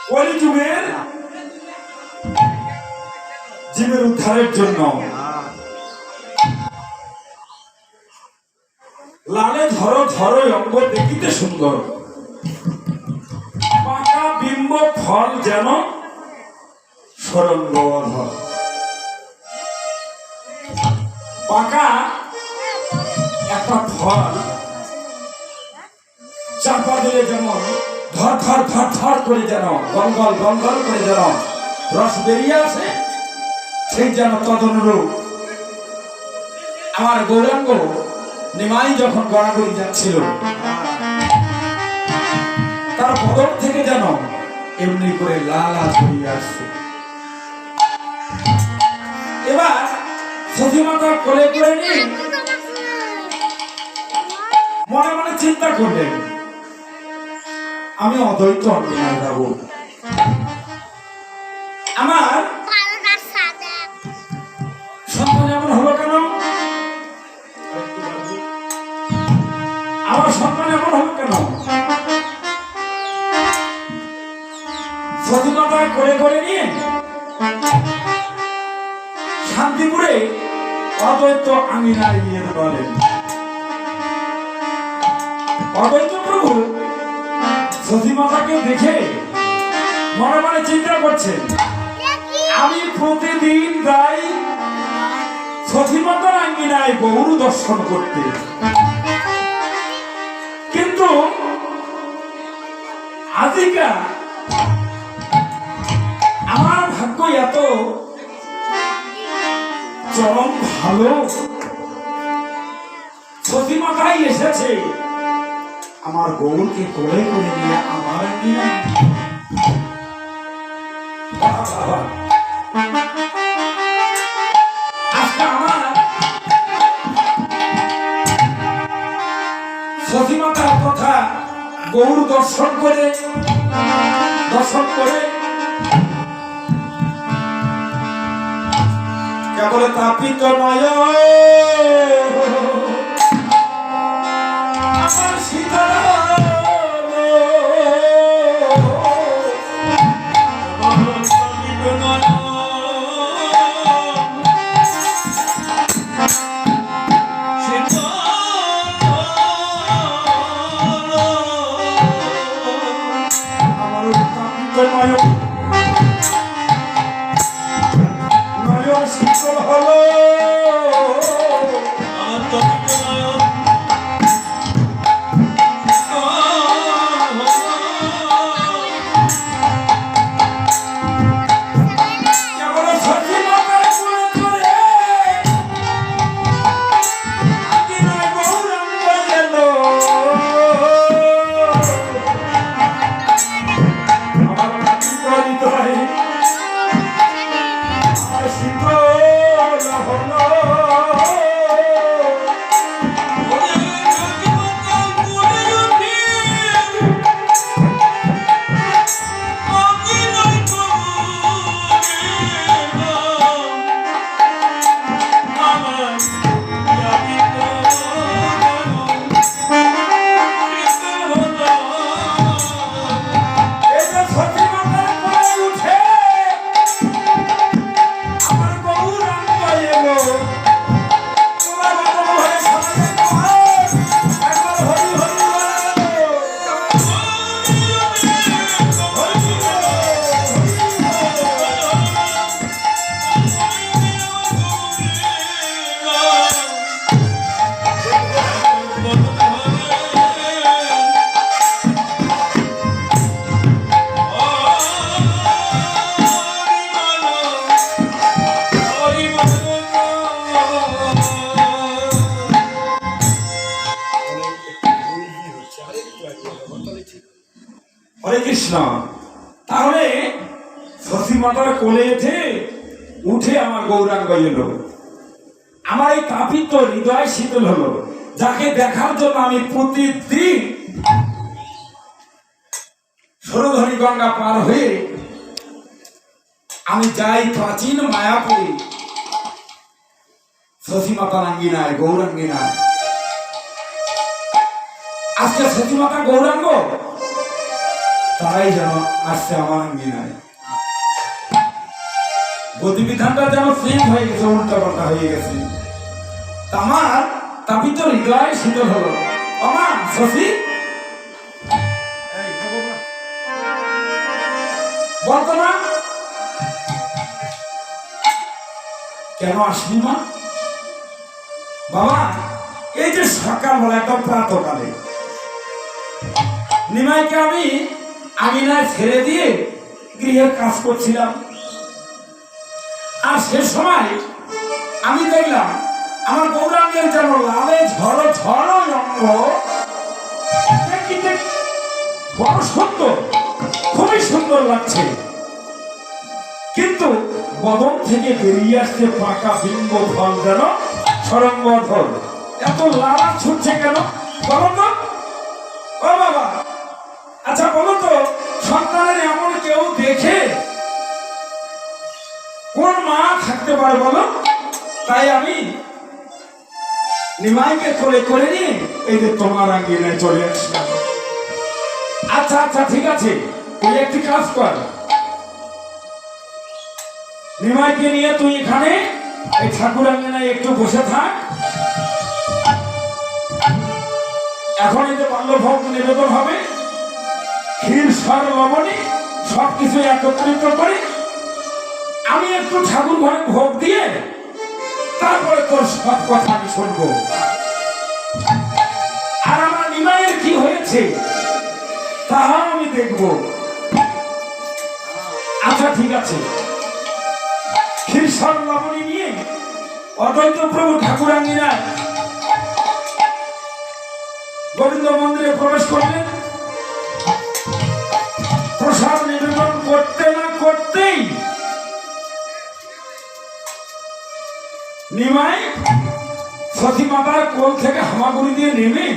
কলিযুগের জীবের উদ্ধারের জন্য লালে ধরো ধরো অঙ্গ দেখিতে সুন্দর, পাকা বিম্ব ফল যেন সরঙ্গ। পাকা একটা ফল চাপা দিলে যেমন ধর ধর ধর ধর করে যেন গলগল গলগল করে যেন রস বেরিয়ে আসে, ঠিক যেন তদনুরূপ আমার গৌরাঙ্গ নিমাই যখন গড়াগড়ি যাচ্ছিল তার বদল থেকে যেন এমনি করে লাল বেরিয়ে আসছে। এবার সতীমাতা কোলে করে নিয়ে মনে মনে চিন্তা করলেন, আমি অদ্বৈত অন্যায় যাব, আমার সন্তান এমন হলো কেন, আমার সন্তান এমন হলো কেন। সতীমাতা করে করে নিয়ে শান্তিপুরে অদ্বৈত আঙিনায় গিয়ে বলেন, অদ্বৈত প্রভু সতীমাতাকে দেখে মনে মনে চিন্তা করছেন, আমি প্রতিদিন যাই সতীমাতার আঙ্গিনায় গৌর দর্শন করতে, কিন্তু আজিকা আমার ভাগ্য এত চরম ভালো, সতীমাতাই এসেছে আমার গৌরকে কোলে করে নিয়ে আমার আঙ্গিনায়। আজকে আমার সতীমাতার কথা গৌর দর্শন করে কেবল তাপিত নয় আমার সীতা মাতার কোলে উঠে আমার গৌরাঙ্গ এলো। আমার এই তাপিত হৃদয় শীতল হলো, যাকে দেখার জন্য আমি প্রতিদিন সরোধনী গঙ্গা পার হয়ে আমি যাই প্রাচীন মায়াপুরী শশীমাতার আঙ্গিনায়, গৌরাঙ্গিনায়। আজকে শশীমাতা গৌরাঙ্গ তারাই যেন আসছে আমার আঙ্গিনায়। গতিবিধানটা যেন চেঞ্জ হয়ে গেছে, উল্টা পাল্টা হয়ে গেছে। আমার তাপিত হৃদয় শীতল হলো। আমার শশী বলতো না কেন আসবি মা? বাবা, এই যে সকালবেলা একদম প্রাতকালে নিমাইকে আমি আঙিনায় ছেড়ে দিয়ে গৃহের কাজ করছিলাম, আর সে সময় আমি দেখলাম আমার গৌরাঙ্গের যেন লালে ঝড় ঝড় অঙ্গ, বড় সুন্দর, খুবই সুন্দর লাগছে। কিন্তু বদন থেকে বেরিয়ে আসছে পাকা বিম্ব ফল, যেন সরঙ্গ ফল। এত লালা ছুটছে কেন বলো তো? ও বাবা, আচ্ছা বলো তো, সন্তানের এমন কেউ দেখে কোন মা থাকতে পারে বলো? তাই আমি নিমাইকে কোলে করে নিয়ে এই যে তোমার আঙ্গিনায় চলে আসলাম। আচ্ছা আচ্ছা ঠিক আছে, তুই একটি কাজ কর, নিমাইকে নিয়ে তুই এখানে এই ঠাকুর আঙ্গিনায় একটু বসে থাক। এখন এই যে বাল্যভোগ নিবেদন হবে, ক্ষীর সর লবণী সবকিছু একত্রিত করে আমি একটু ঠাকুর ঘরে ভোগ দিয়ে তারপরে তোর সব কথা আমি শুনবো। আর আমার নিমাইয়ের কি হয়েছে তাহা আমি দেখবো। আচ্ছা ঠিক আছে, ক্ষীর সর লবণী নিয়ে অদ্বৈত প্রভু ঠাকুর আঙ্গিনায় গোবিন্দ মন্দিরে প্রবেশ করলেন। প্রসাদ নিবেদন করতে না করতেই নিমাই সতী মাতার কোল থেকে হামাগুড়ি দিয়ে নেমে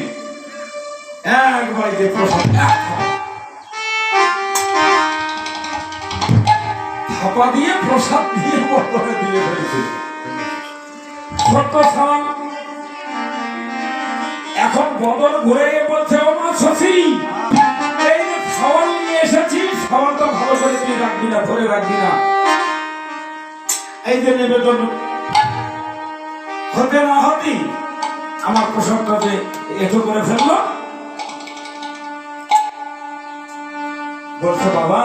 একবার যে প্রসাদ থাপা দিয়ে প্রসাদ দিয়ে বদলে দিয়ে ফেলেছে। ছোট্ট সামান এখন বদল ঘুরে বলছে, ও মা শশী, এই যে খাওয়ার নিয়ে এসেছি, খাওয়ারটা ভালো করে তুই রাখবি না, ধরে রাখবি না। এই যে নিবেদন হতে না হতে আমার প্রসাদটা যে এটো করে ফেললো। বলছে, বাবা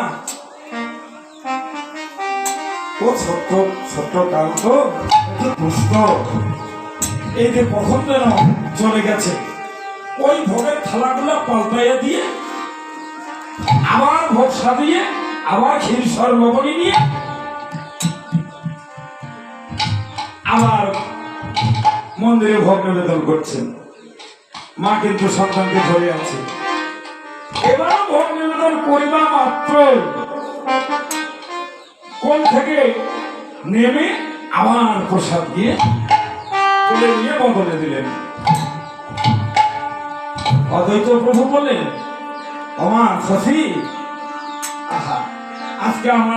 ও ছোট্ট ছোট্ট কাল তো দুষ্ট, এই যে কখন যেন চলে গেছে, ওই ভোগের থালাগুলো পাল্টাইয়া দিয়ে আবার ভোগ সাজিয়ে আবার ক্ষীর সর লবণী নিয়ে আবার মন্দিরে ভোগ নিবেদন করছেন। মা কিন্তু সন্তানকে ধরে আছে। এবার ভোগ নিবেদন করিবা মাত্র কোল থেকে নেমে আবার প্রসাদ দিয়ে তুলে নিয়ে বদলে দিলেন। অদ্বৈত প্রভু বললেন, আমার শশী, আহা, আজকে আমার